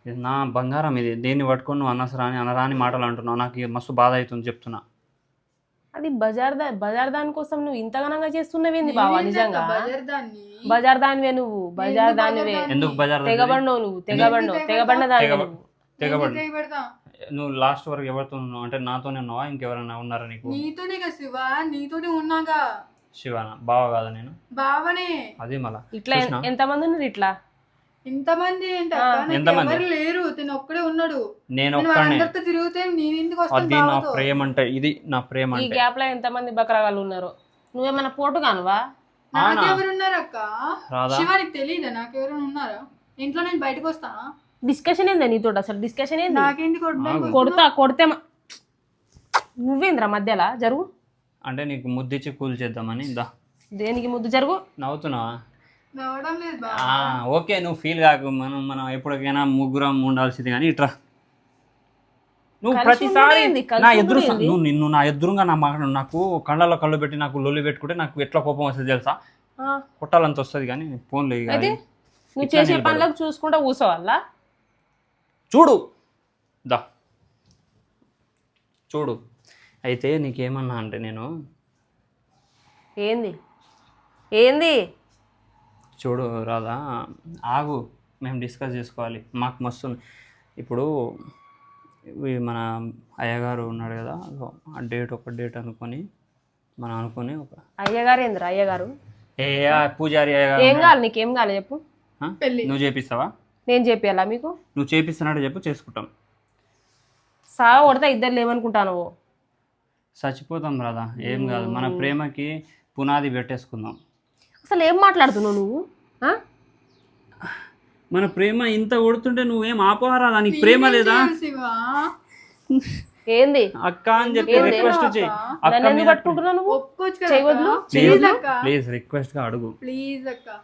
ఇది నా బంగారం, ఇది దేన్ని పట్టుకొని నువ్వు అనరాని మాటలు అంటున్నావు. నాకు మస్తు బాధ అవుతుంది చెప్తున్నా. అది బజార్ దాని కోసం నువ్వు ఇంతగానంగా చేస్తున్నవేంది బావా? నిజంగా బజార్ దాన్ని బజార్ దానివే నువ్వు, బజార్ దానివే. ఎందుకు బజార్ తెగబడినావు నువ్వు, తెగబడిన దానివే నువ్వు. తెగబడి కై పెడతా. నువ్వు లాస్ట్ వరకు ఎవరితో ఉన్నావు అంటే నాతోనే ఉన్నావా, ఇంకెవరైనా ఉన్నారా నీకు? నీతోనే కదా శివ, నీతోనే ఉన్నాగా. శివానా? బావ కాదా నేను? బావనే. అదే మళ్ళా ఇట్లా ఎంతమంది ఉన్నారు ఇట్లా? ఇంతమంది ఎంతమంది? ఎవరు లేరు, తిను ఒక్కడే ఉన్నాడు. నేను నేను ఒక్కనే. అందరితో తిరిగితే నేను ఇంటికి వస్తాను అది నా బావతో. ప్రేమ అంటే, ఇది నా ప్రేమ ఈ అంటే. గ్యాప్ లో ఎంతమంది బకరాగాళ్ళు ఉన్నారు? నువ్వేమన్నా పోటు కానువా? నాకెవరు ఉన్నారు అక్క? రాదా? శివ నీకు తెలియదా నాకెవరు ఉన్నారా? ఇంట్లో నేను బయటకు వస్తానా? డిస్కషన్ ఏందా నీతో? అసలు డిస్కషన్ ఏంది? నాకేంటి కొడితే నువ్వేంద్రా మధ్యలో జరుగు. అంటే నీకు ముద్దిచ్చి కూల్ చేద్దామని. దా, దేనికి ముద్దు జరుగు. నవ్వుతున్నావా? నవ్వడం లేదు బా. ఓకే, నువ్వు ఫీల్ కాకు. మనం ఎప్పటికైనా ముగ్గురం ఉండాల్సింది. కానీ ఇట్రా, నువ్వు ప్రతిసారి నా ఎదురు నువ్వు నా ఎదురుగా నాకు కళ్ళలో కళ్ళు పెట్టి నాకు లొల్లి పెట్టుకుంటే నాకు ఎట్లా కోపం వస్తుంది తెలుసా? కొట్టాలంత వస్తుంది. కానీ ఫోన్లో నువ్వు చేసే పనులకు చూసుకుంటా కూర్చోవాలా? చూడు, దా చూడు. అయితే నీకేమన్నా అంటే నేను ఏంది చూడు రాదా, ఆగు, మేము డిస్కస్ చేసుకోవాలి. మాకు మస్తు ఇప్పుడు మన అయ్యగారు ఉన్నాడు కదా, ఆ డేట్ ఒక డేట్ అనుకొని మనం అనుకుని ఒక అయ్యగారు ఏందిరా అయ్యగారు? పూజారి అయ్యగారు. ఏం కావాలి నీకేం కావాలి చెప్పు. నువ్వు చేపిస్తావా? నేను చేపియాలా మీకు? నువ్వు చేపిస్తున్నట్టు చెప్పు, చేసుకుంటాం. సావ కొడతా ఇద్దరు లేవనుకుంటాను. చచ్చిపోతాం రాదా, ఏం కాదు. మన ప్రేమకి పునాది పెట్టేసుకుందాం. అసలు ఏం మాట్లాడుతున్నావు నువ్వు? మన ప్రేమ ఇంత కొడుతుంటే నువ్వేం ఆపరాదా? నీకు ప్రేమ లేదా? శివ ఏంది అక్క అని చెప్పి రిక్వెస్ట్ చేయి. నన్ను ఎందుకు పట్టుకుంటున్నావు నువ్వు? ఒప్పుకోవచ్చు చేయవద్దు. కదా. ప్లీజ్ అక్క, ప్లీజ్ రిక్వెస్ట్ గా అడుగు. ప్లీజ్ అక్క.